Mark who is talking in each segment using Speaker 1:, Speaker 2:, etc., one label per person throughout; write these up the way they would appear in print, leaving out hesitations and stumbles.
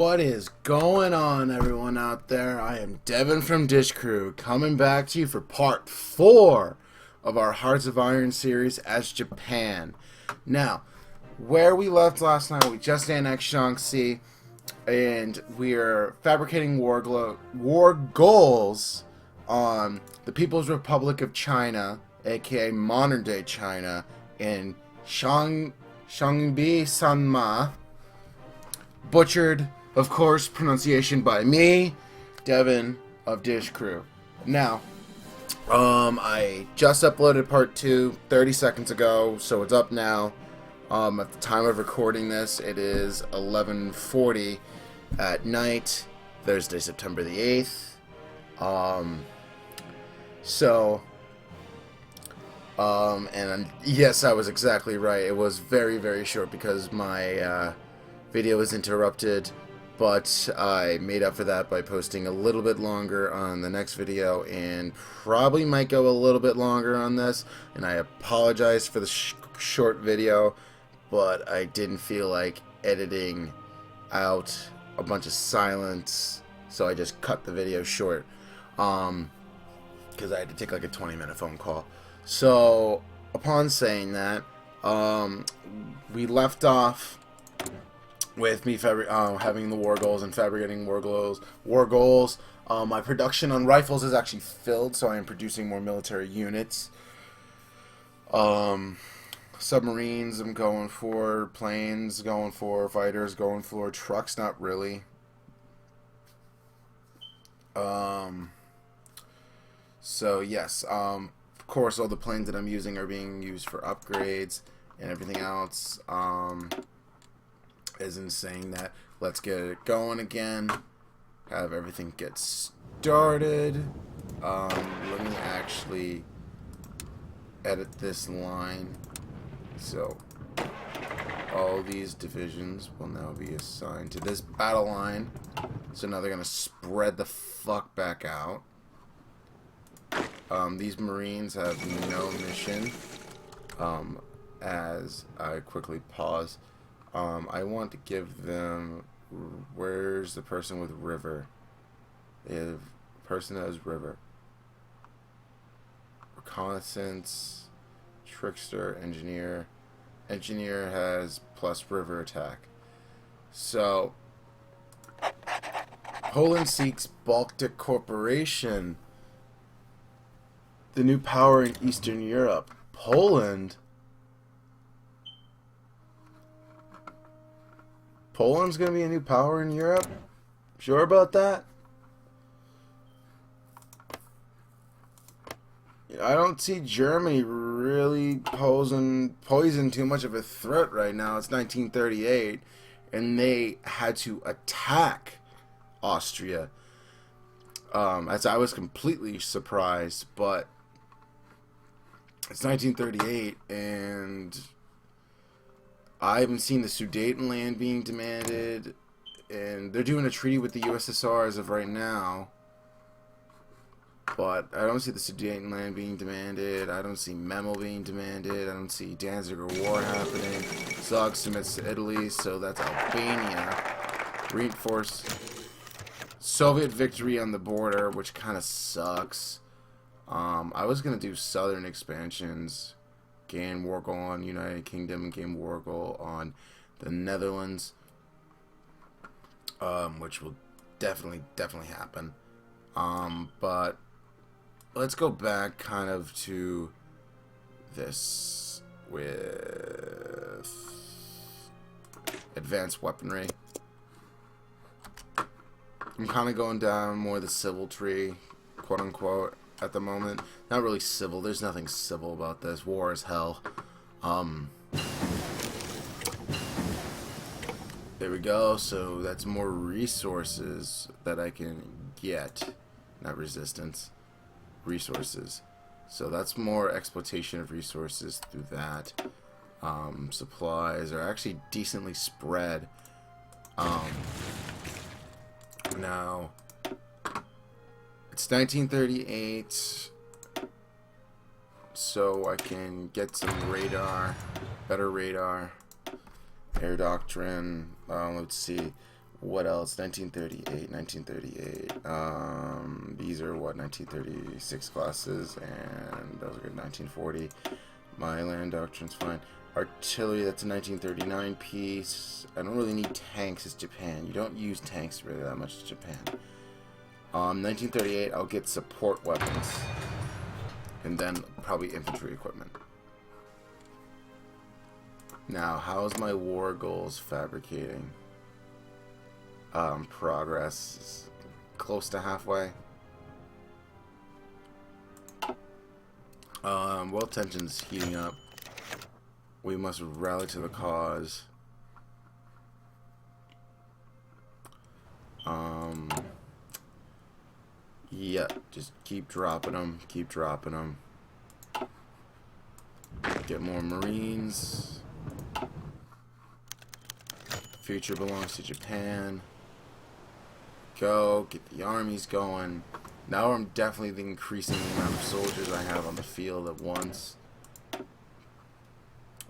Speaker 1: What is going on, everyone out there? I am Devin from Dish Crew, coming back to you for part 4 of our Hearts of Iron series as Japan. Now, where we left last night, we just annexed Shaanxi, and we are fabricating war goals on the People's Republic of China, aka modern-day China, in Shangbi Sanma, butchered, of course, pronunciation by me, Devin of Dish Crew. Now, I just uploaded part 2 30 seconds ago, so it's up now. At the time of recording this, it is 11:40 at night, Thursday, September the 8th. And yes, I was exactly right. It was very, very short because my video was interrupted, but I made up for that by posting a little bit longer on the next video, and probably might go a little bit longer on this, and I apologize for the short video, but I didn't feel like editing out a bunch of silence, so I just cut the video short, because I had to take like a 20-minute phone call. So upon saying that, we left off with me having the war goals and fabricating war goals. My production on rifles is actually filled, so I am producing more military units. Submarines I'm going for, planes going for, fighters going for, trucks not really. So yes, of course all the planes that I'm using are being used for upgrades, and everything else isn't saying that. Let's get it going again. Have everything get started. Let me actually edit this line. So all these divisions will now be assigned to this battle line. So now they're gonna spread the fuck back out. These Marines have no mission. As I quickly pause, I want to give them, where's the person with river? If person that has river, reconnaissance, trickster, engineer has plus river attack. So Poland seeks Baltic Corporation, the new power in Eastern Europe. Poland's gonna be a new power in Europe? Sure about that? I don't see Germany really posing too much of a threat right now. It's 1938, and they had to attack Austria. As I was completely surprised, but it's 1938, and I haven't seen the Sudetenland being demanded, and they're doing a treaty with the USSR as of right now, but I don't see the Sudetenland being demanded. I don't see Memel being demanded. I don't see Danziger War happening. Zog submits to Italy, so that's Albania. Reinforce Soviet victory on the border, which kind of sucks. I was going to do southern expansions. Gain war goal on United Kingdom and gain war goal on the Netherlands, which will definitely happen. But let's go back kind of to this with advanced weaponry. I'm kind of going down more the civil tree, quote unquote, at the moment. Not really civil. There's nothing civil about this. War is hell. There we go. So that's more resources that I can get. Not resistance. Resources. So that's more exploitation of resources through that. Supplies are actually decently spread. Now, it's 1938, so I can get some radar, better radar, air doctrine. Let's see, What else? 1938, 1938. These are what, 1936 classes, and those are good. 1940. My land doctrine's fine. Artillery, that's a 1939 piece. I don't really need tanks as Japan. You don't use tanks really that much as Japan. 1938, I'll get support weapons. And then probably infantry equipment. Now, how's my war goals fabricating? Progress close to halfway. World tension's heating up. We must rally to the cause. Yeah, just keep dropping them. Keep dropping them. Get more Marines. Future belongs to Japan. Go, get the armies going. Now I'm definitely increasing the amount of soldiers I have on the field at once.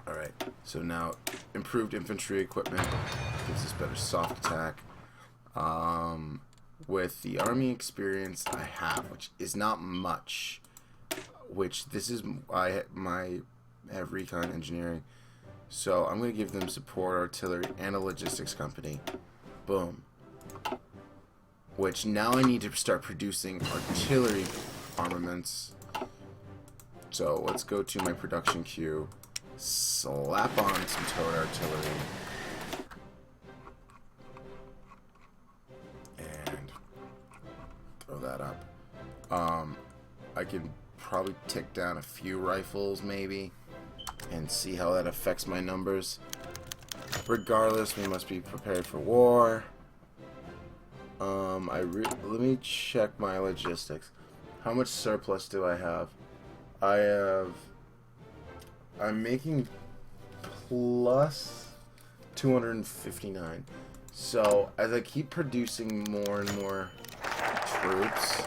Speaker 1: Alright, so now improved infantry equipment gives us better soft attack. With the army experience I have, which is not much, which this is, I have recon engineering, so I'm going to give them support artillery and a logistics company. Boom. Which now I need to start producing artillery armaments. So let's go to my production queue, slap on some towed artillery, and throw that up. I can probably tick down a few rifles maybe and see how that affects my numbers. Regardless, we must be prepared for war. Let me check my logistics. How much surplus do I have? I'm making plus 259. So as I keep producing more and more troops,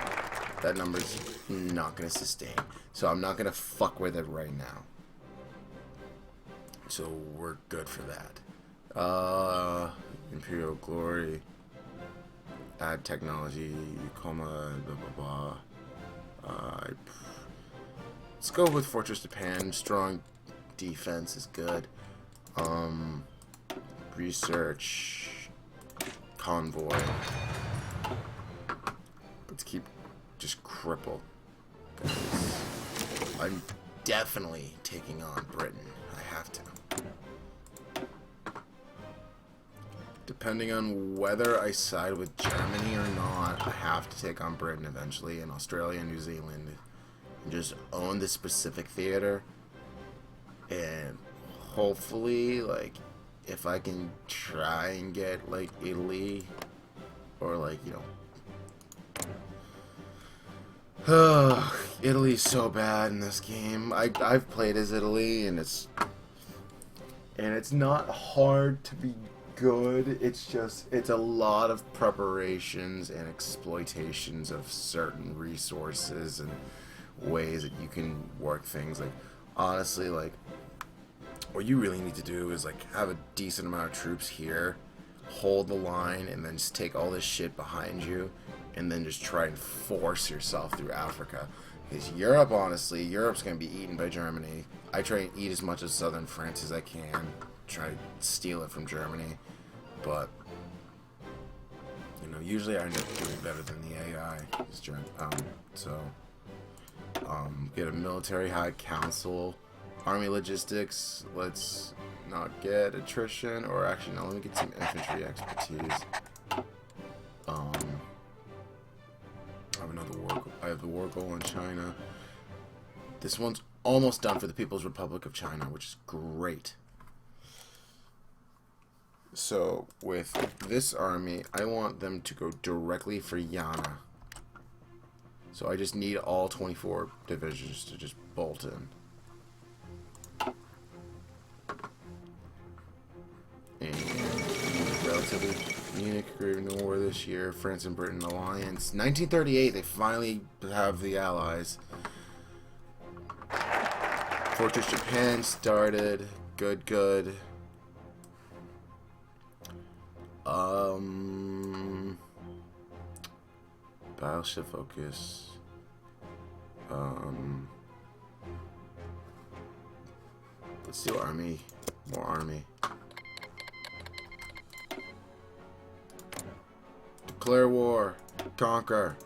Speaker 1: that number's not going to sustain. So I'm not going to fuck with it right now. So we're good for that. Imperial Glory. Add technology, coma, blah blah blah. Let's go with Fortress Japan. Strong defense is good. Research, convoy. Let's keep just cripple. I'm definitely taking on Britain. I have to. Depending on whether I side with Germany or not, I have to take on Britain eventually, and Australia and New Zealand, and just own the Pacific theater. And hopefully, like, if I can try and get, like, Italy, or, like, you know, Italy's so bad in this game. I've played as Italy, and it's not hard to be good. It's just, it's a lot of preparations and exploitations of certain resources and ways that you can work things. Like, honestly, like, what you really need to do is, like, have a decent amount of troops here, hold the line, and then just take all this shit behind you, and then just try and force yourself through Africa. Because Europe, honestly, Europe's going to be eaten by Germany. I try and eat as much of southern France as I can, try to steal it from Germany, but, you know, usually I end up doing better than the AI. Get a military high council. Army logistics, let's not get attrition, or actually, no, let me get some infantry expertise. I have the war goal in China. This one's almost done for the People's Republic of China, which is great. So, with this army, I want them to go directly for Yana. So I just need all 24 divisions to just bolt in. And relatively, Munich agreed in the war this year. France and Britain alliance. 1938, they finally have the allies. Fortress Japan started. Good, good. Battleship focus. Let's do army. More army. Declare war. Conquer.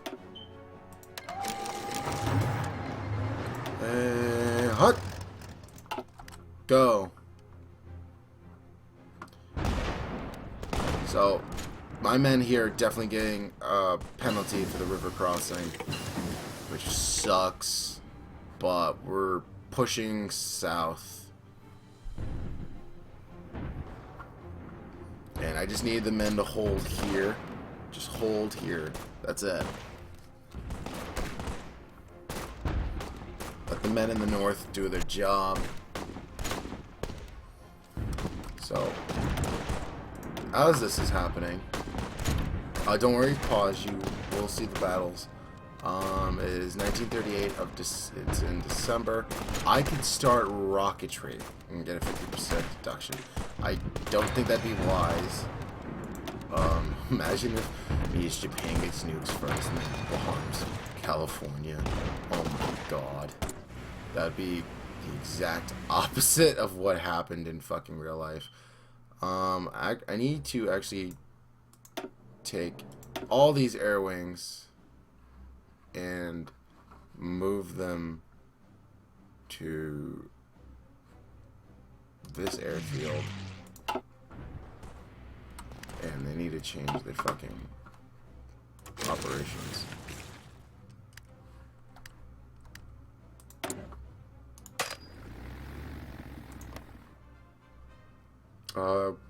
Speaker 1: And hut. Go. So, my men here are definitely getting a penalty for the river crossing, which sucks, but we're pushing south. And I just need the men to hold here. Just hold here. That's it. Let the men in the north do their job. So, as this is happening, don't worry, pause, you will see the battles. It is 1938 it's in December. I could start rocketry and get a 50% deduction. I don't think that'd be wise. Imagine if East Japan gets nukes first and then bombs California. Oh my god. That'd be the exact opposite of what happened in fucking real life. I need to actually take all these air wings and move them to this airfield. And they need to change their fucking operations.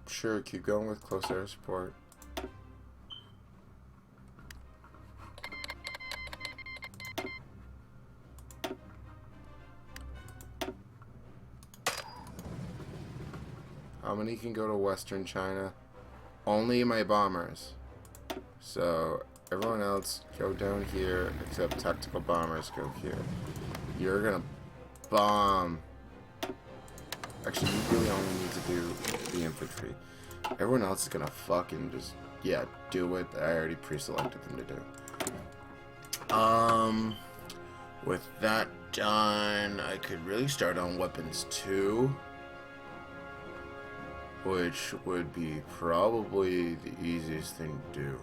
Speaker 1: Sure, keep going with close air support. How many can go to Western China? Only my bombers. So, everyone else go down here, except tactical bombers go here. You're gonna bomb. Actually, you really only need to do the infantry. Everyone else is gonna fucking just, yeah, do what I already pre-selected them to do. With that done, I could really start on weapons 2. Which would be probably the easiest thing to do.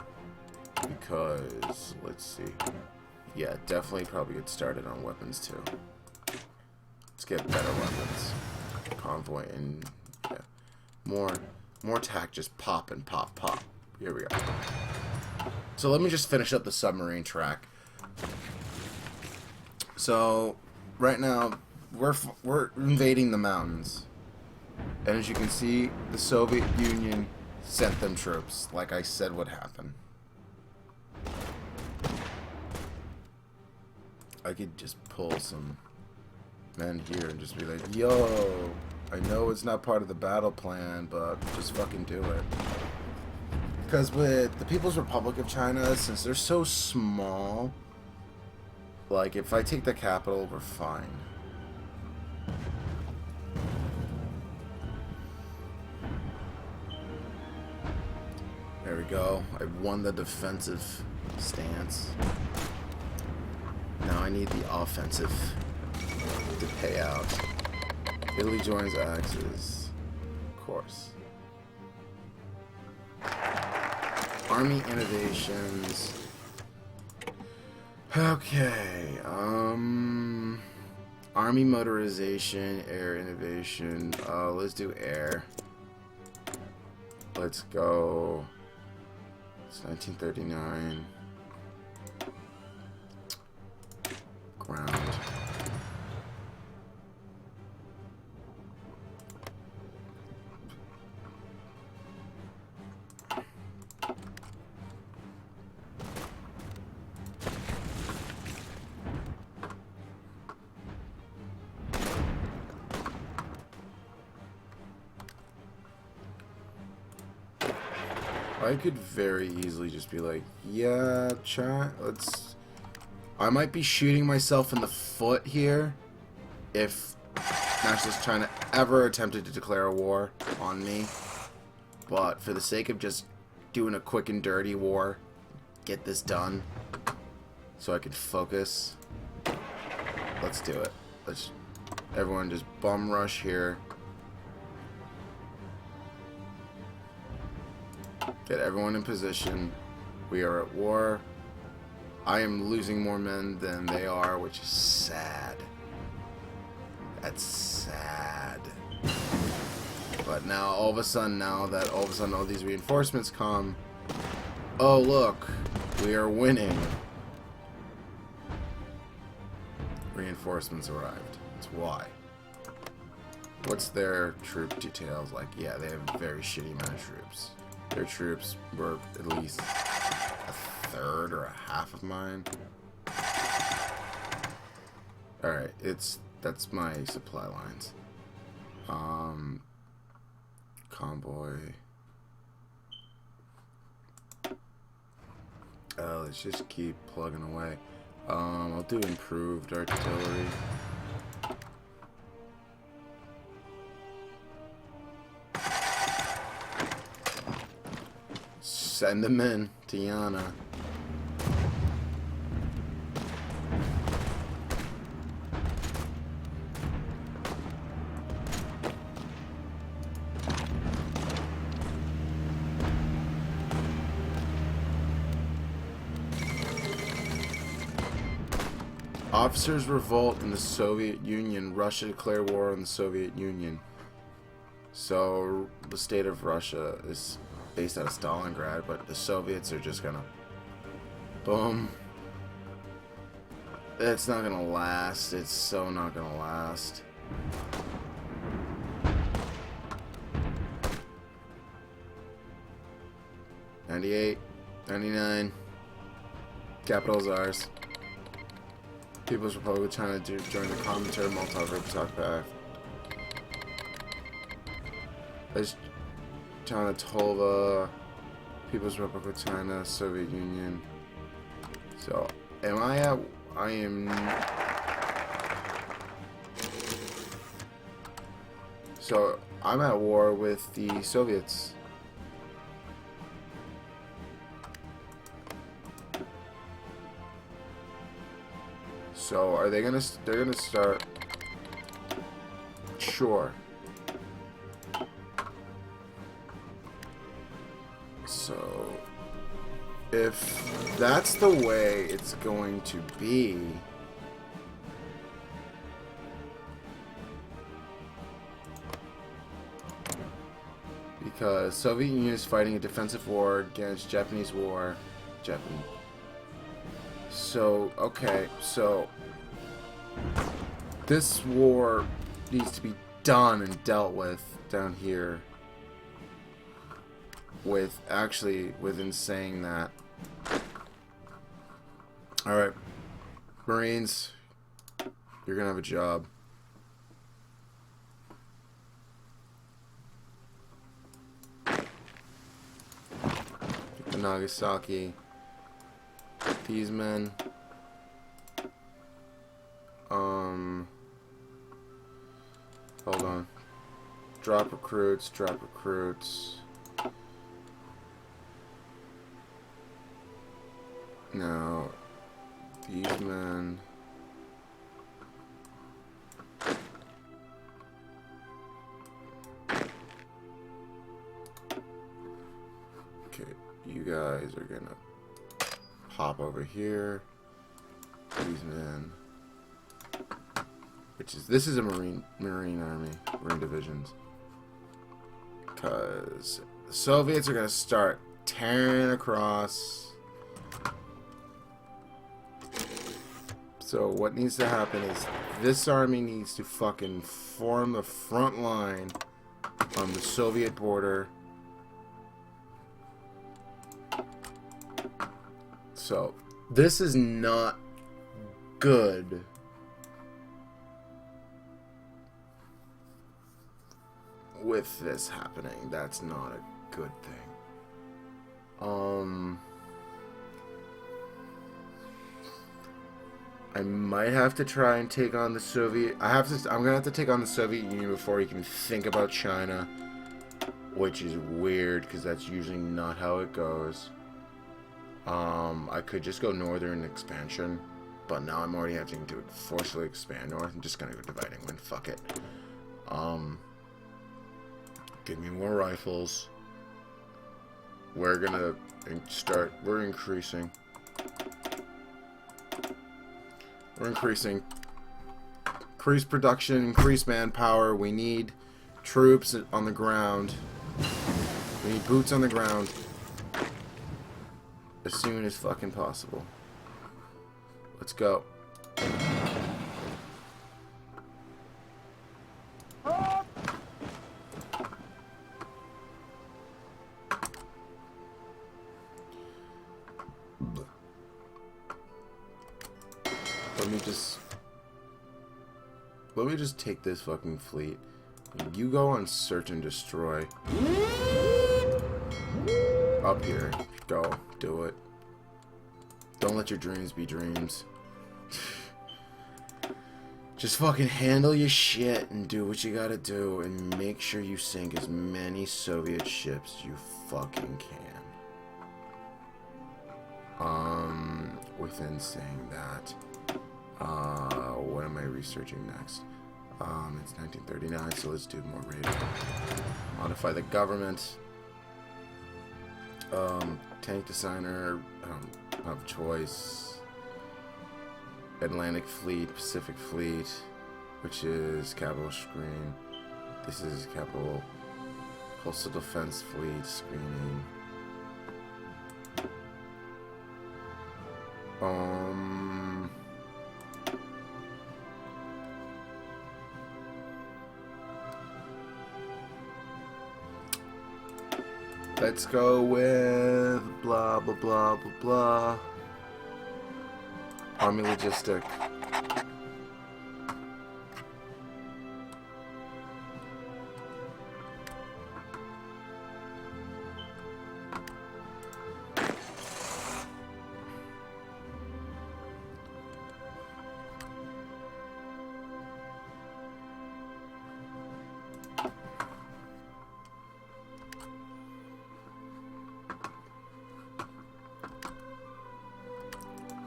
Speaker 1: Because, let's see. Yeah, definitely probably get started on weapons 2. Let's get better weapons. Convoy and yeah. More attack, just pop and pop, pop. Here we go. So let me just finish up the submarine track. So right now we're invading the mountains. And as you can see, the Soviet Union sent them troops, like I said would happen. I could just pull some men here and just be like, yo, I know it's not part of the battle plan, but just fucking do it. Because with the People's Republic of China, since they're so small, like, if I take the capital, we're fine. There we go. I won the defensive stance. Now I need the offensive to pay out. Italy joins Axis. Of course. Army innovations. Okay. Army motorization, air innovation. Let's do air. Let's go. It's 1939. Ground. I could very easily just be like, yeah, let's... I might be shooting myself in the foot here if Nationalist China ever attempted to declare a war on me. But for the sake of just doing a quick and dirty war. Get this done. So I could focus. Let's do it. Let's everyone just bum rush here. Get everyone in position. We are at war. I am losing more men than they are, which is sad. That's sad. But now, all of a sudden, all these reinforcements come. Oh, look. We are winning. Reinforcements arrived. That's why. What's their troop details like? Yeah, they have a very shitty amount of troops. Their troops were at least a third or a half of mine. Alright, that's my supply lines. Convoy. Let's just keep plugging away. I'll do improved artillery. Send them in to Yana. Officers revolt in the Soviet Union. Russia declare war on the Soviet Union. So the state of Russia is based out of Stalingrad, but the Soviets are just gonna boom. It's not gonna last. It's so not gonna last. '98, '99. Capital's ours. People's Republic of China joined the Commentary Molotov-Ribbentrop Pact. There's China Tova, People's Republic of China, Soviet Union. So, am I at... I am... So, I'm at war with the Soviets. So, are they gonna... They're gonna start... Sure. So, if that's the way it's going to be, because Soviet Union is fighting a defensive war against Japanese war, So, okay, so this war needs to be done and dealt with down here. Within saying that. Alright. Marines, you're gonna have a job. Get the Nagasaki. These men. Hold on. Drop recruits. Now, these men. Okay, you guys are gonna pop over here. These men. This is a Marine Army, Marine divisions. Because the Soviets are gonna start tearing across. So what needs to happen is this army needs to fucking form the front line on the Soviet border. So this is not good. With this happening, that's not a good thing. I might have to try and take on the Soviet... I'm gonna have to take on the Soviet Union before you can think about China. which is weird because that's usually not how it goes. I could just go northern expansion, but now I'm already having to forcefully expand north. I'm just gonna go dividing wind. Fuck it. Give me more rifles. We're gonna start. We're increasing. Increase production, increase manpower. We need troops on the ground. We need boots on the ground as soon as fucking possible. Let's go. Let me just take this fucking fleet. You go on search and destroy. Up here. Go. Do it. Don't let your dreams be dreams. Just fucking handle your shit and do what you gotta do and make sure you sink as many Soviet ships you fucking can. Within saying that, what am I researching next? It's 1939, so let's do more radio. Modify the government. Tank designer, of choice. Atlantic Fleet, Pacific Fleet, which is capital screen. This is capital coastal defense fleet screening. Let's go with blah blah blah blah blah. Army logistic.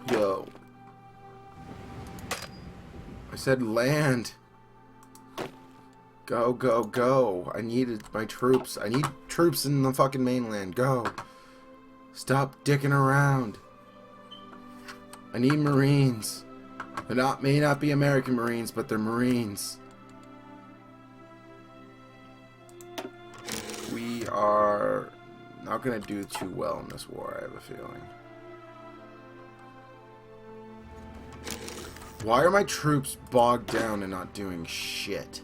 Speaker 1: Yo. I said land. Go, go, go. I needed my troops. I need troops in the fucking mainland. Go. Stop dicking around. I need Marines. They may not be American Marines, but they're Marines. We are not going to do too well in this war, I have a feeling. Why are my troops bogged down and not doing shit?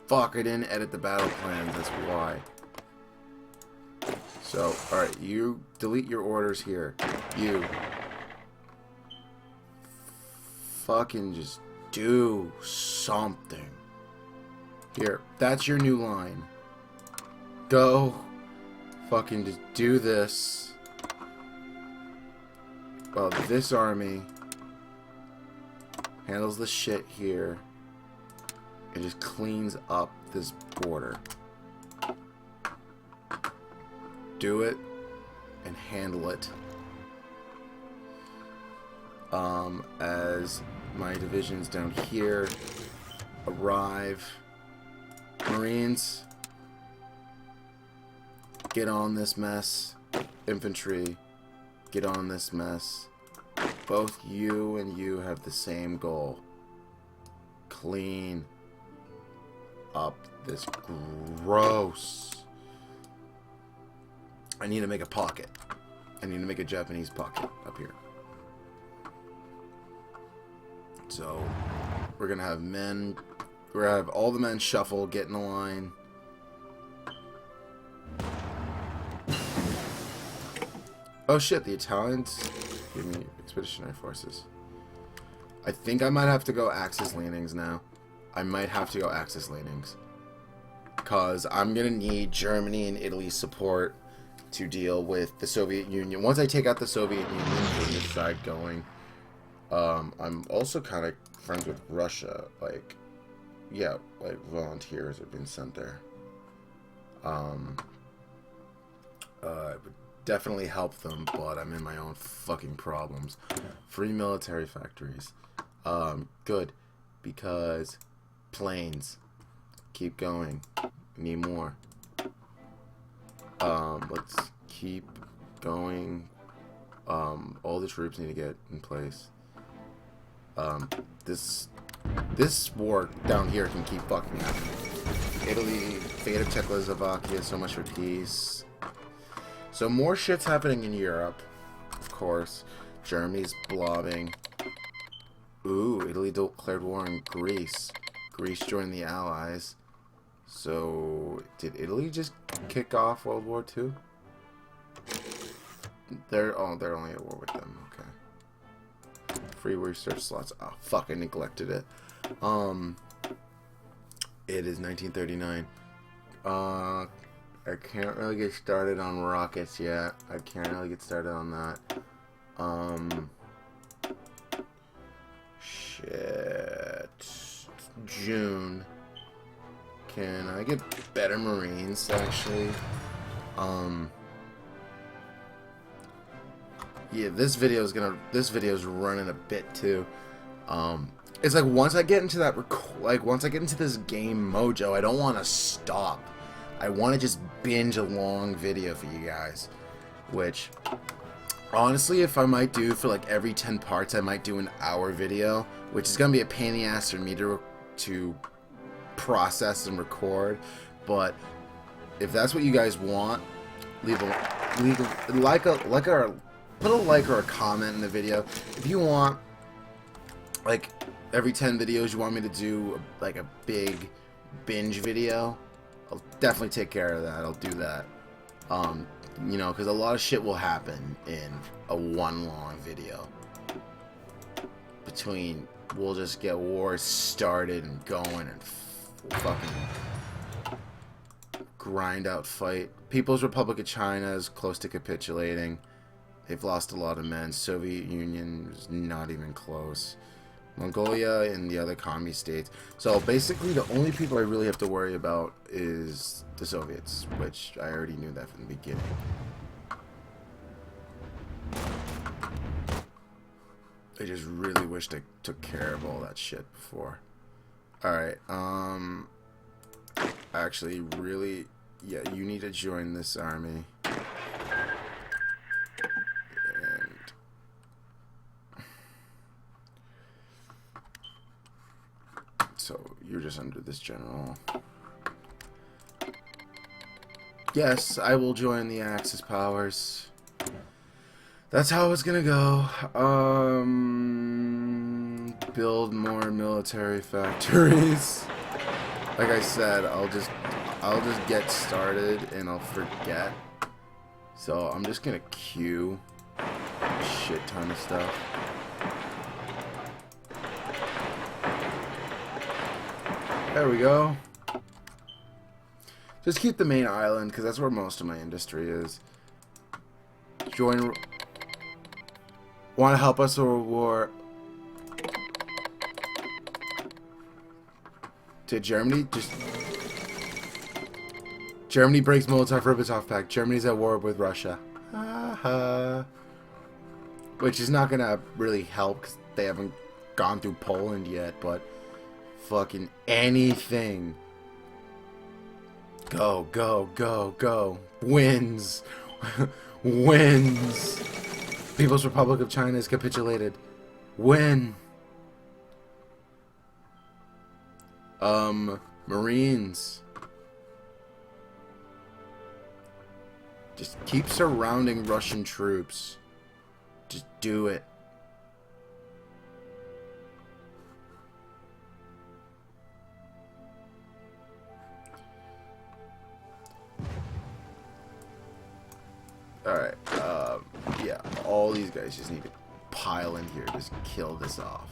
Speaker 1: Fuck, I didn't edit the battle plans, that's why. So, alright, you delete your orders here. You. Fucking just do something. Here, that's your new line. Go. Fucking just do this. Well, this army handles the shit here. It just cleans up this border. Do it and handle it. As my divisions down here arrive. Marines, get on this mess. Infantry, get on this mess. Both you and you have the same goal. Clean up this gross. I need to make a pocket. I need to make a Japanese pocket up here. So we're gonna have men. We're gonna have all the men shuffle, get in a line. Oh shit, the Italians give me expeditionary forces. I think I might have to go Axis leanings now. I might have to go Axis leanings. Because I'm going to need Germany and Italy's support to deal with the Soviet Union. Once I take out the Soviet Union from this side going, I'm also kind of friends with Russia. Like, yeah, like volunteers have been sent there. It would definitely help them, but I'm in my own fucking problems. Free military factories. Good, because planes. Keep going. Need more. Let's keep going. All the troops need to get in place. This war down here can keep fucking happening. Italy, fate of Czechoslovakia, so much for peace. So more shit's happening in Europe, of course. Germany's blobbing. Ooh, Italy declared war on Greece. Greece joined the Allies. So, did Italy just kick off World War II? They're only at war with them. Okay. Free research slots. Oh, fuck! I neglected it. It is 1939. I can't really get started on rockets yet. I can't really get started on that. Shit. June. Can I get better Marines, actually? Yeah, this video's running a bit too. It's like once I get into that once I get into this game mojo, I don't want to stop. I want to just binge a long video for you guys, which honestly, if I might do for like every 10 parts, I might do an hour video, which is gonna be a pain in the ass for me to process and record. But if that's what you guys want, put a like or a comment in the video. If you want, like, every 10 videos you want me to do like a big binge video, I'll definitely take care of that. I'll do that. You know, because a lot of shit will happen in a one long video. We'll just get wars started and going and fucking grind out fight. People's Republic of China is close to capitulating. They've lost a lot of men. Soviet Union is not even close. Mongolia and the other commie states. So basically the only people I really have to worry about is the Soviets, which I already knew that from the beginning. I just really wished I took care of all that shit before. Alright, actually, really, yeah, you need to join this army. So, you're just under this general. Yes, I will join the Axis powers. That's how it's gonna go. Build more military factories. Like I said, I'll just get started and I'll forget. So I'm just gonna queue a shit ton of stuff. There we go. Just keep the main island, because that's where most of my industry is. Join. Want to help us or war? To Germany? Just. Germany breaks Molotov-Ribbentrop Pact. Germany's at war with Russia. Which is not going to really help, because they haven't gone through Poland yet, but. Fucking anything. Go, go, go, go. Wins. Wins. People's Republic of China has capitulated. Win. Marines. Just keep surrounding Russian troops. Just do it. Alright, yeah, all these guys just need to pile in here, just kill this off.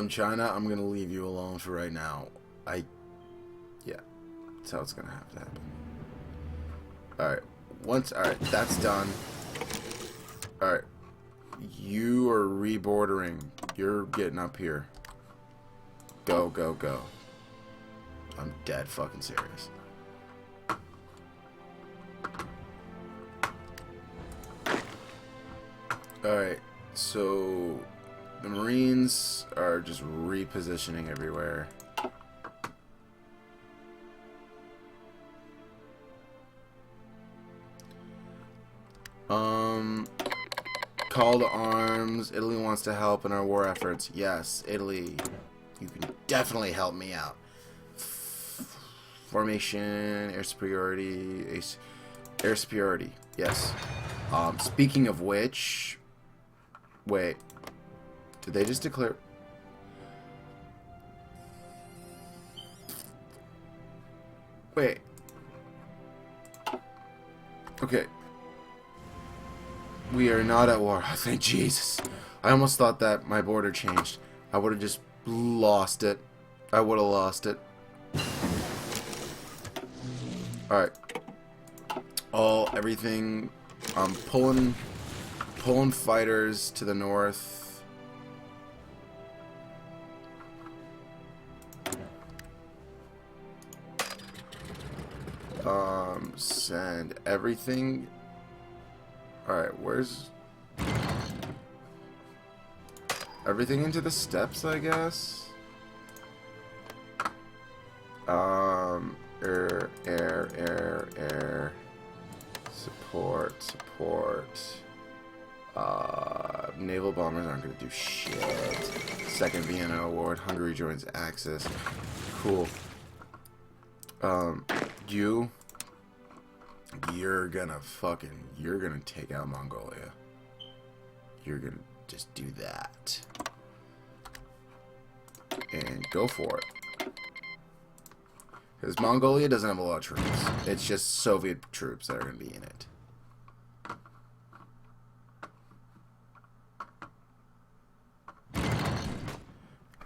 Speaker 1: China, I'm gonna leave you alone for right now. Yeah, that's how it's gonna have to happen. Alright, that's done. Alright, you are rebordering. You're getting up here. Go, go, go. I'm dead fucking serious. Alright, so the Marines are just repositioning everywhere. Call to arms. Italy wants to help in our war efforts. Yes, Italy, you can definitely help me out. Formation, air superiority, air superiority. Yes. Speaking of which, wait, did they just declare? Wait. Okay. We are not at war. Thank Jesus. I almost thought that my border changed. I would have just lost it. I would have lost it. Alright. Everything. I'm pulling fighters to the north. Send everything. Alright, where's everything into the steppes, I guess? Air. Support. Naval bombers aren't gonna do shit. Second Vienna Award. Hungary joins Axis. Cool. You're gonna take out Mongolia. You're gonna just do that. And go for it. Because Mongolia doesn't have a lot of troops. It's just Soviet troops that are gonna be in it.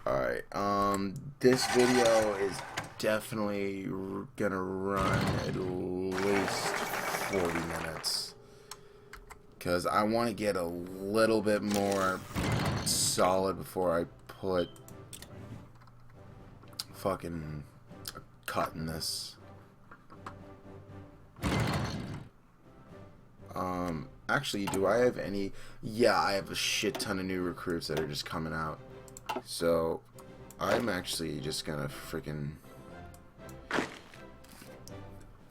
Speaker 1: Alright, this video is definitely gonna run at least 40 minutes. Because I want to get a little bit more solid before I put fucking a cut in this. Actually, do I have any? Yeah, I have a shit ton of new recruits that are just coming out. So, I'm actually just gonna freaking...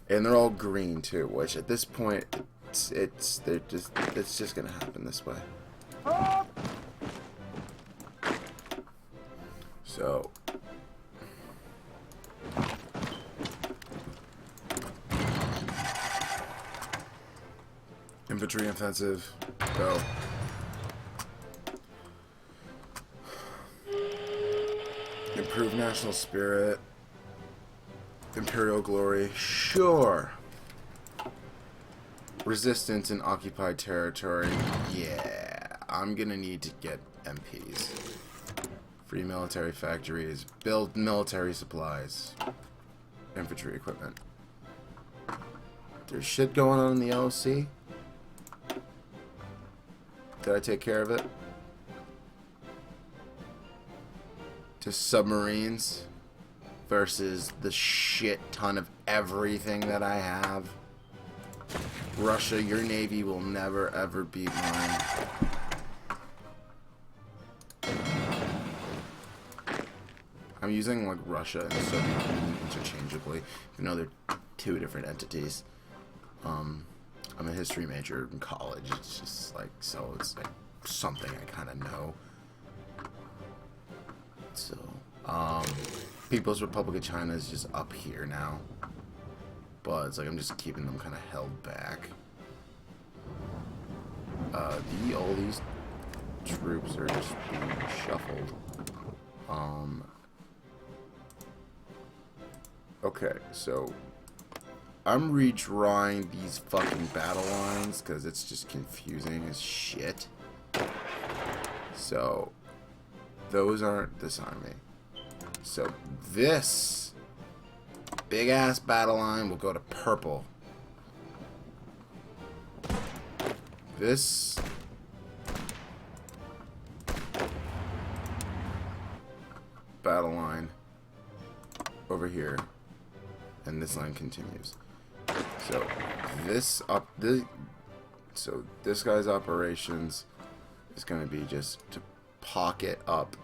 Speaker 1: And they're all green too, which at this point, it's just gonna happen this way. So... Infantry offensive, go. Improve national spirit. Imperial glory, sure. Resistance in occupied territory, yeah. I'm gonna need to get MPs. Free military factories, build military supplies. Infantry equipment. There's shit going on in the OC. Did I take care of it? Just submarines versus the shit ton of everything that I have. Russia, your navy will never ever beat mine. I'm using like Russia and Soviet Union interchangeably, even though they're two different entities. I'm a history major in college. It's just like, so it's like something I kind of know. So, People's Republic of China is just up here now. But it's like I'm just keeping them kind of held back. All these troops are just being shuffled. Okay, so I'm redrawing these fucking battle lines because it's just confusing as shit. So those aren't this army. So this big ass battle line will go to purple. battle line over here, and this line continues. So this guy's operations is going to be just to pocket up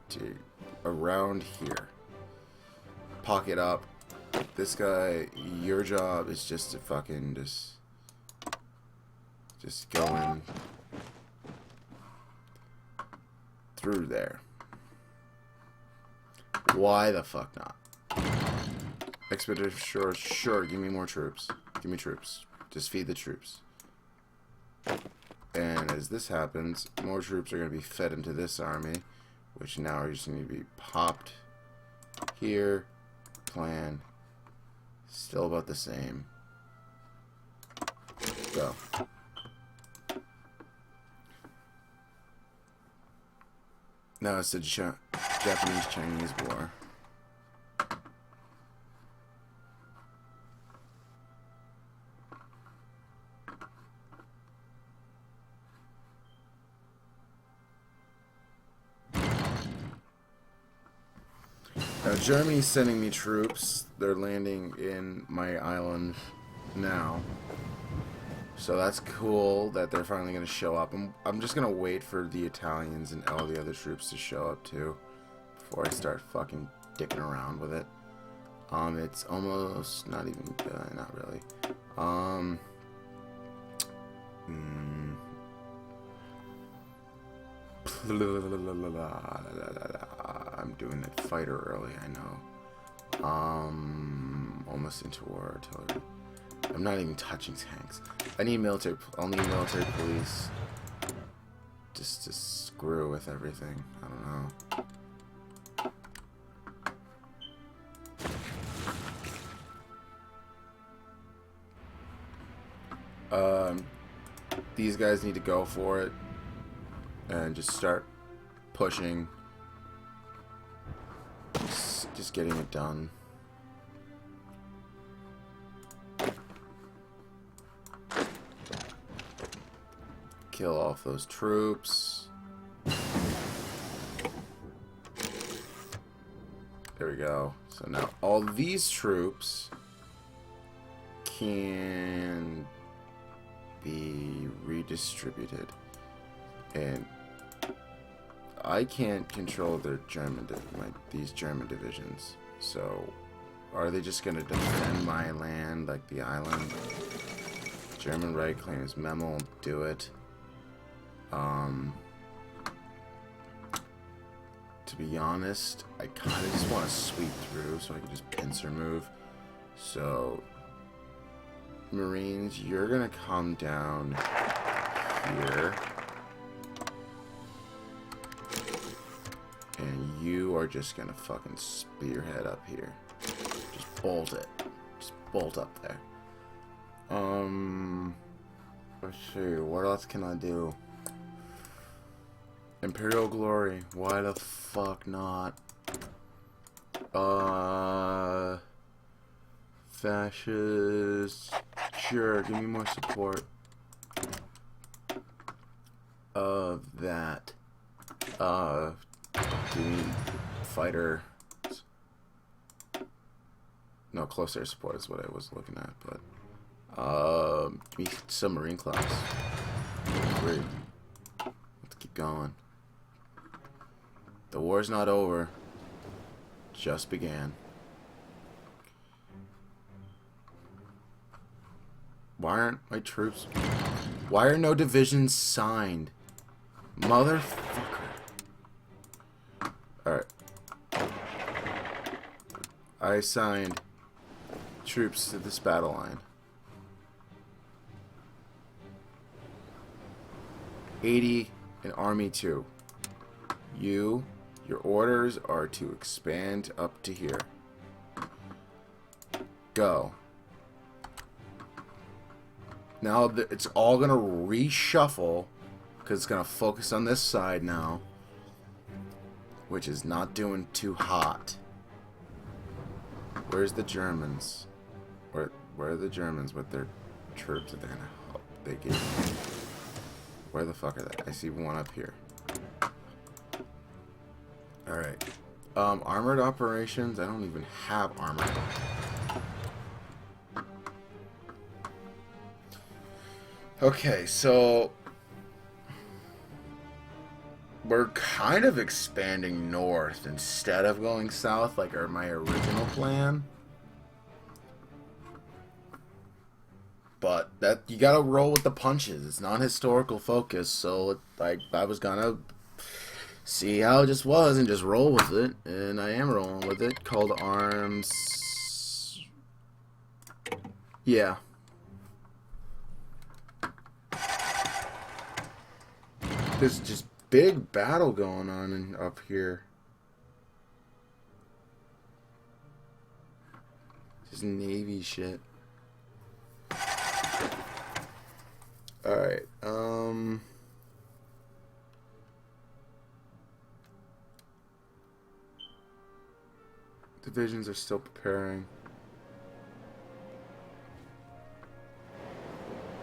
Speaker 1: to around here. Pocket up. This guy, your job is just to fucking just go in through there. Why the fuck not? Expedition, sure, give me more troops. Give me troops. Just feed the troops. And as this happens, more troops are going to be fed into this army, which now are just going to be popped here. Plan. Still about the same. Go. Now it's the Japanese-Chinese War. Now Germany's sending me troops. They're landing in my island now. So that's cool that they're finally going to show up. I'm just going to wait for the Italians and all the other troops to show up too before I start fucking dicking around with it. It's almost not even, not really. I'm doing that fighter early, I know. Almost into war artillery. I'm not even touching tanks. I'll need military police. Just to screw with everything. I don't know. These guys need to go for it and just start pushing. Just getting it done. Kill off those troops. There we go. So now all these troops can be redistributed, and I can't control their these German divisions. So are they just gonna defend my land like the island? German right claims memo won't do it. To be honest, I kind of just want to sweep through so I can just pincer move. So, Marines, you're gonna come down here, and you are just gonna fucking spearhead up here. Just bolt it. Just bolt up there. Let's see, what else can I do? Imperial Glory, why the fuck not? Fascist, sure, give me more support of that. Give me fighter. No, close air support is what I was looking at, but give me submarine class. Great. Let's keep going. The war's not over. Just began. Why aren't my troops... Why are no divisions signed? Motherfucker. Alright. I assigned troops to this battle line. 80 in Army 2. Your orders are to expand up to here. Go. Now it's all gonna reshuffle because it's gonna focus on this side now, which is not doing too hot. Where's the Germans? Where are the Germans with their troops that they're gonna help? They gave me. Where the fuck are they? I see one up here. Alright. Armored operations. I don't even have armor. Okay, so we're kind of expanding north instead of going south like my original plan. But that you gotta roll with the punches. It's not historical focus, so I was gonna see how it just was and just roll with it, and I am rolling with it. Call to arms. Yeah. There's just big battle going on up here. Just Navy shit. Alright, divisions are still preparing.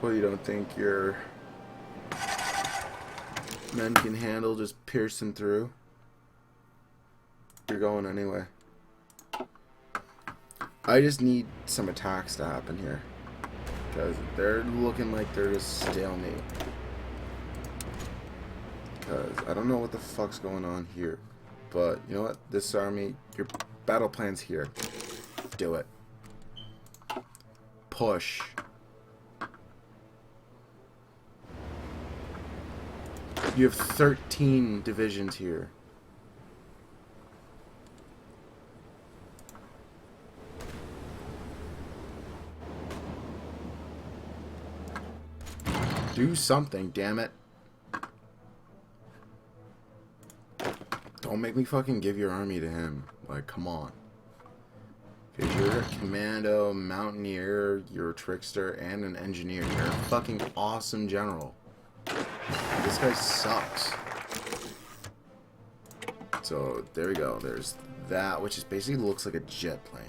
Speaker 1: Well, you don't think your men can handle just piercing through? You're going anyway. I just need some attacks to happen here. Because they're looking like they're just stalemate. Because I don't know what the fuck's going on here. But, you know what? This army, your battle plan's here. Do it. Push. You have 13 divisions here. Do something, damn it. Don't make me fucking give your army to him. Like, come on. Because you're a commando, mountaineer, you're a trickster, and an engineer. You're a fucking awesome general. This guy sucks. So, there we go. There's that, which is basically looks like a jet plane.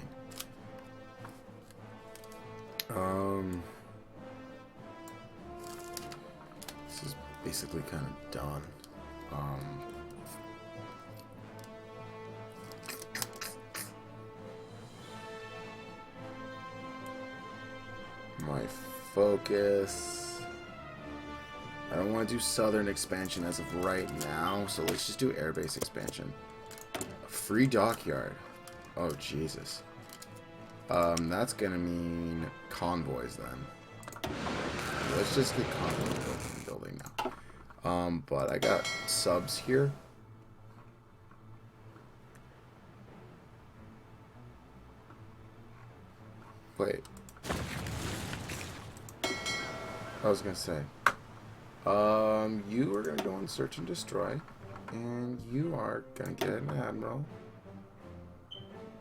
Speaker 1: This is basically kind of done. My focus. I don't want to do southern expansion as of right now, so let's just do airbase expansion. A free dockyard. Oh, Jesus. That's gonna mean convoys then. Let's just get convoy building now. But I got subs here. Wait. I was gonna say. You are gonna go and search and destroy. And you are gonna get an admiral.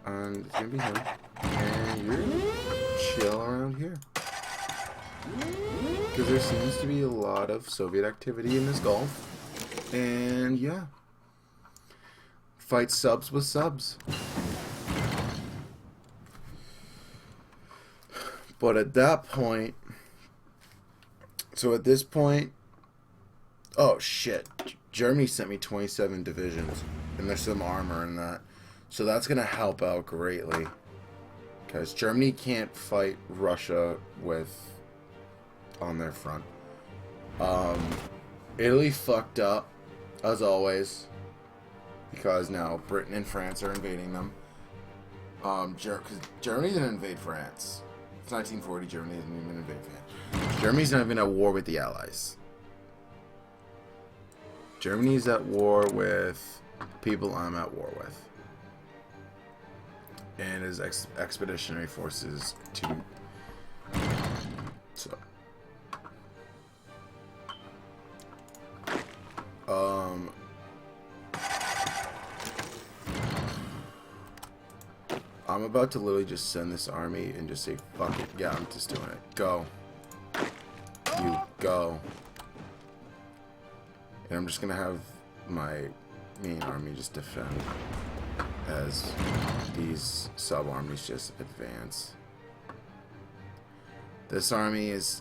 Speaker 1: And it's gonna be him. And you're gonna chill around here. Because there seems to be a lot of Soviet activity in this Gulf. And yeah. Fight subs with subs. But at that point... So at this point... Oh shit. Germany sent me 27 divisions. And there's some armor in that. So that's going to help out greatly. Because Germany can't fight Russia with... on their front. Italy fucked up, as always, because now Britain and France are invading them. Because Germany didn't invade France. It's 1940. Germany didn't even invade France. Germany's not even at war with the Allies. Germany's at war with people I'm at war with, and his expeditionary forces to. So. I'm about to literally just send this army and just say, fuck it. Yeah, I'm just doing it. Go. You go. And I'm just gonna have my main army just defend as these sub-armies just advance. This army is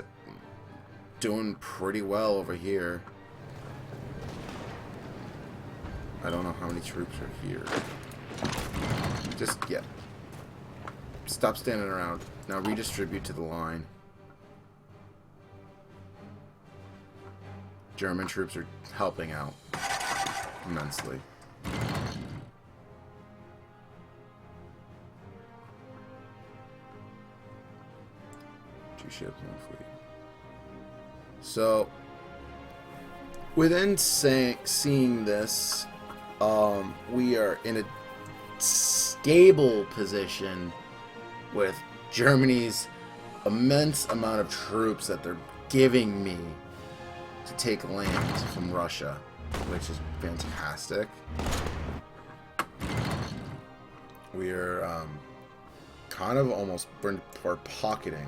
Speaker 1: doing pretty well over here. I don't know how many troops are here. Just, yeah. Stop standing around. Now redistribute to the line. German troops are helping out immensely. 2 ships, 1 fleet. So, within seeing this, we are in a stable position with Germany's immense amount of troops that they're giving me to take land from Russia, which is fantastic. We are kind of almost we're pocketing,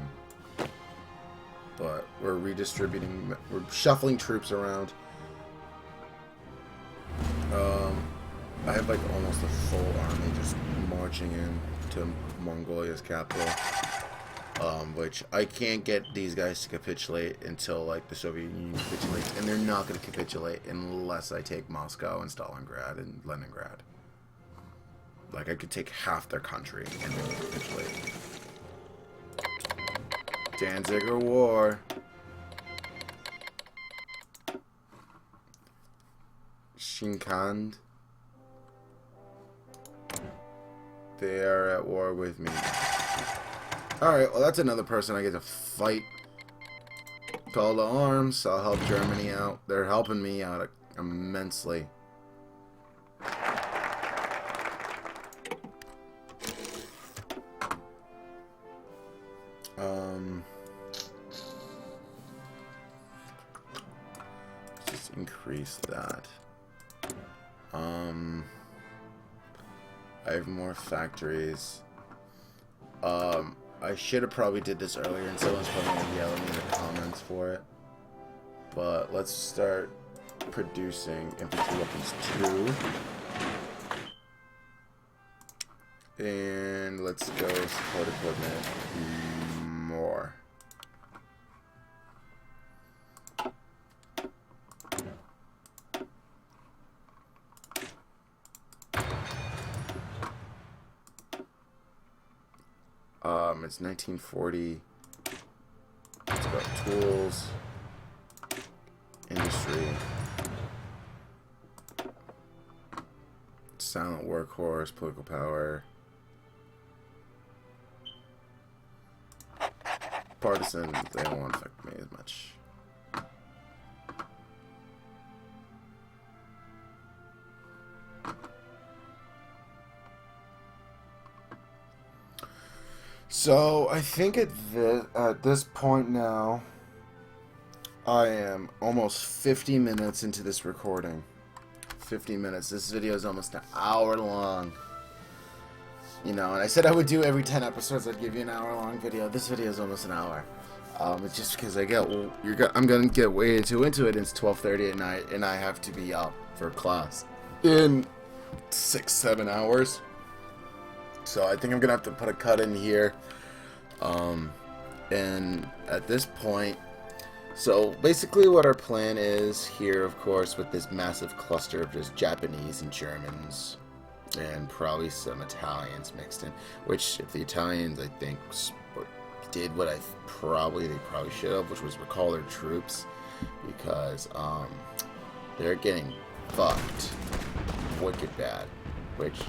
Speaker 1: but we're redistributing, we're shuffling troops around. I have like almost a full army just marching in to Mongolia's capital, which I can't get these guys to capitulate until like the Soviet Union capitulates, and they're not going to capitulate unless I take Moscow and Stalingrad and Leningrad. Like, I could take half their country and they would capitulate. Danziger War. Shinkand. They are at war with me. Alright, well that's another person I get to fight. Call to arms. I'll help Germany out. They're helping me out immensely. Just increase that. I have more factories. I should have probably did this earlier, and someone's probably going to yell at me in the comments for it. But let's start producing infantry weapons 2. And let's go support equipment more. It's 1940. Let's go tools, industry, silent workhorse, political power, partisans. They don't want to affect me as much. So, I think at this point now, I am almost 50 minutes into this recording. 50 minutes. This video is almost an hour long. You know, and I said I would do every 10 episodes, I'd give you an hour-long video. This video is almost an hour. It's just because I'm going to get way too into it. It's 12:30 at night, and I have to be up for class in 6-7 hours. So I think I'm gonna have to put a cut in here. And at this point, so basically what our plan is here, of course, with this massive cluster of just Japanese and Germans and probably some Italians mixed in, which if the Italians, I think, did what they probably should have, which was recall their troops, because they're getting fucked wicked bad, which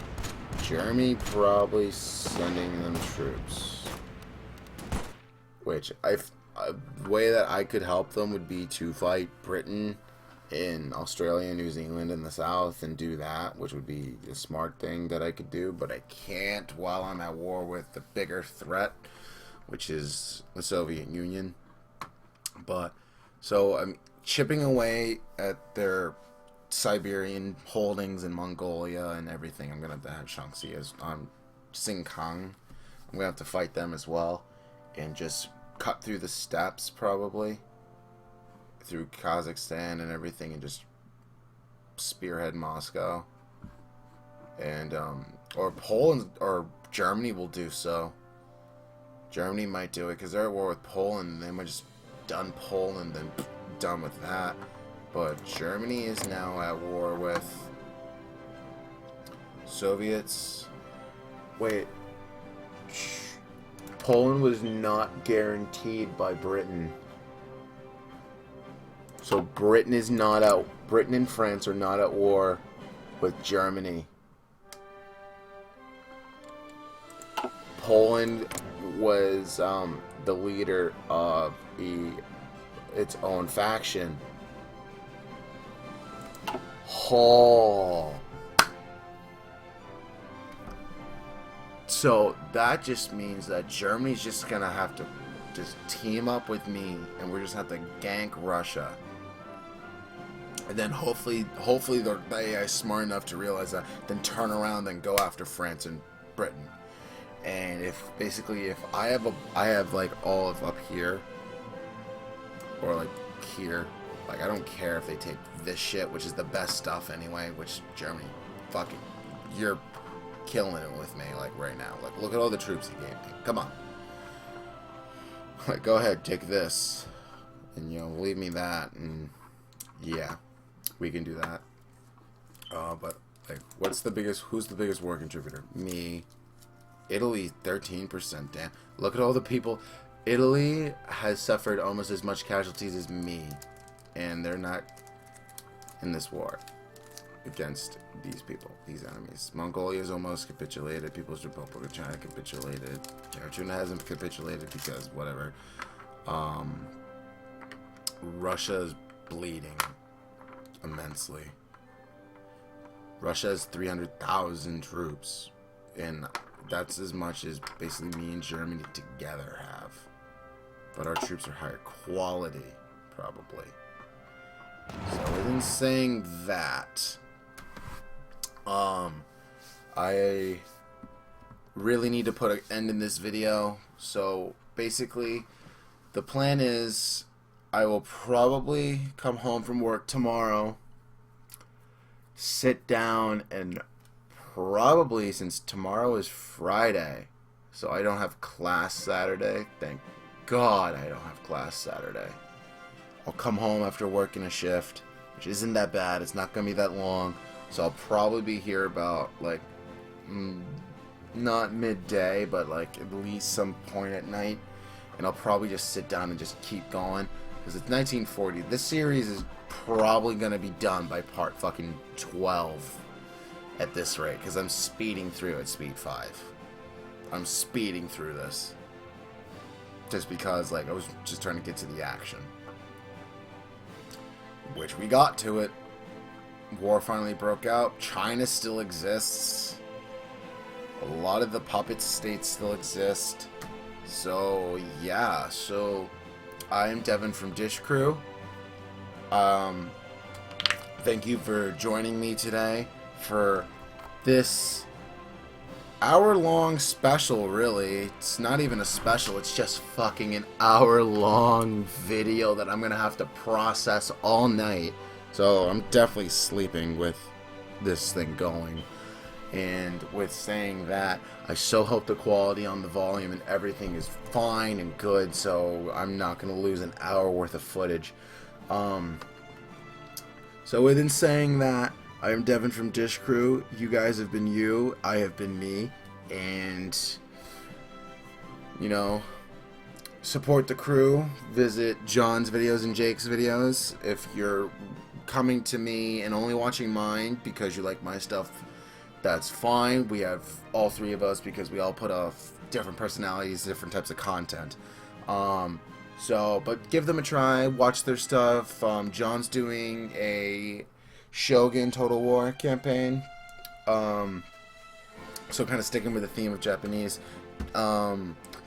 Speaker 1: Germany probably sending them troops. Which a way that I could help them would be to fight Britain in Australia and New Zealand in the south and do that, which would be a smart thing that I could do, but I can't while I'm at war with the bigger threat, which is the Soviet Union. But so I'm chipping away at their Siberian holdings in Mongolia and everything. I'm gonna have Shaanxi as Xinjiang. I'm gonna have to fight them as well, and just cut through the steppes probably through Kazakhstan and everything, and just spearhead Moscow. And or Poland or Germany will do so. Germany might do it because they're at war with Poland. They might just done Poland and done with that. But Germany is now at war with Soviets, Wait. Poland was not guaranteed by Britain. So Britain is not at... Britain and France are not at war with Germany. Poland was the leader of its own faction. Oh. So that just means that Germany's just gonna have to just team up with me, and we're just have to gank Russia. And then hopefully the AI is smart enough to realize that, then turn around and go after France and Britain. And if I have like all of up here, or like here, like I don't care if they take this shit, which is the best stuff anyway, which Germany, fucking, you're killing it with me like right now. Like look at all the troops he gave me. Come on. Like go ahead, take this, and leave me that, and yeah, we can do that. But like, who's the biggest war contributor? Me. Italy, 13%. Damn. Look at all the people. Italy has suffered almost as much casualties as me, and they're not in this war against these people, these enemies. Mongolia's almost capitulated. People's Republic of China capitulated. China hasn't capitulated because whatever. Russia's bleeding immensely. Russia has 300,000 troops, and that's as much as basically me and Germany together have. But our troops are higher quality, probably. So within saying that, I really need to put an end in this video. So basically, the plan is I will probably come home from work tomorrow, sit down, and probably, since tomorrow is Friday, so I don't have class Saturday. Thank God I don't have class Saturday. I'll come home after working a shift, which isn't that bad. It's not going to be that long. So I'll probably be here about, like, not midday, but, like, at least some point at night. And I'll probably just sit down and just keep going. Because it's 1940. This series is probably going to be done by part fucking 12 at this rate. Because I'm speeding through at speed 5. I'm speeding through this. Just because, like, I was just trying to get to the action. Which we got to it. War finally broke out. China still exists. A lot of the puppet states still exist. So, yeah. So, I'm Devin from Dish Crew. Thank you for joining me today for this hour-long special, really. It's not even a special. It's just fucking an hour-long video that I'm going to have to process all night. So I'm definitely sleeping with this thing going. And with saying that, I so hope the quality on the volume and everything is fine and good, so I'm not going to lose an hour worth of footage. So within saying that, I am Devin from Dish Crew. You guys have been you. I have been me. And, support the crew. Visit John's videos and Jake's videos. If you're coming to me and only watching mine because you like my stuff, that's fine. We have all three of us because we all put off different personalities, different types of content. But give them a try. Watch their stuff. John's doing a Shogun Total War campaign. So kind of sticking with the theme of Japanese.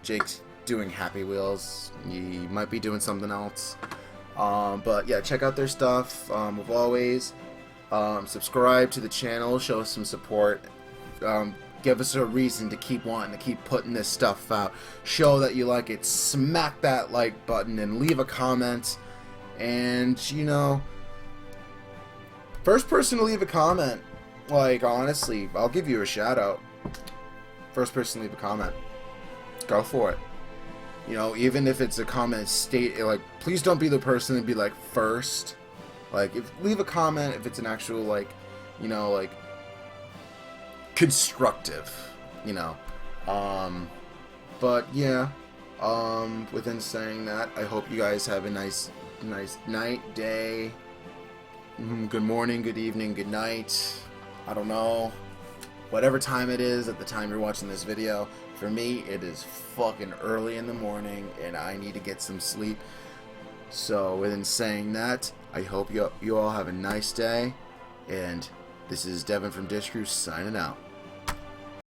Speaker 1: Jake's doing Happy Wheels. He might be doing something else. But yeah, check out their stuff. As always, subscribe to the channel. Show us some support. Give us a reason to keep wanting to keep putting this stuff out. Show that you like it. Smack that like button and leave a comment. And, first person to leave a comment, like, honestly, I'll give you a shout out. First person to leave a comment. Go for it. Even if it's a comment like, please don't be the person to be like first. Like, leave a comment if it's an actual, like, constructive, But yeah, within saying that, I hope you guys have a nice night, day, good morning, good evening, good night. I don't know. Whatever time it is at the time you're watching this video. For me, it is fucking early in the morning and I need to get some sleep. So within saying that, I hope you all have a nice day. And this is Devin from Dish Crew signing out.